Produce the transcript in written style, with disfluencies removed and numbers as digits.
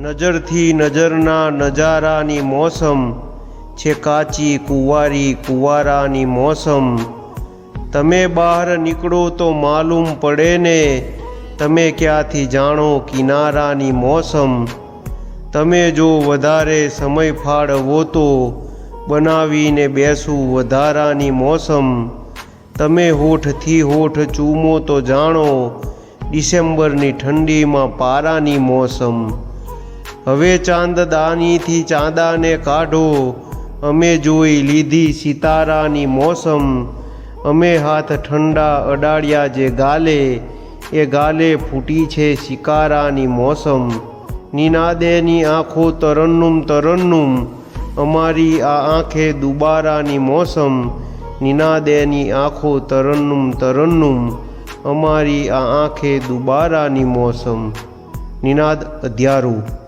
નજરથી નજરના નજારાની મોસમ છે, કાચી કુંવારી કુંવારાની મોસમ. તમે બહાર નીકળો તો માલુમ પડે ને, તમે ક્યાંથી જાણો કિનારાની મોસમ. તમે જો વધારે સમય ફાળવો તો બનાવીને બેસું વધારાની મોસમ. તમે હોઠથી હોઠ ચૂમો તો જાણો ડિસેમ્બરની ઠંડીમાં પારાની મોસમ. હવે ચાંદદાનીથી ચાંદાને કાઢો, અમે જોઈ લીધી સિતારાની મોસમ. અમે હાથ ઠંડા અડાડ્યા જે ગાલે, એ ગાલે ફૂટી છે શિકારાની મોસમ. નિનાદેની આંખો તરન્નુમ તરન્નુમ, અમારી આ આંખે દુબારાની મોસમ. નિનાદેની આંખો તરન્નુમ તરન્નુમ, અમારી આ આંખે દુબારાની મોસમ. નિનાદ અધ્યારું.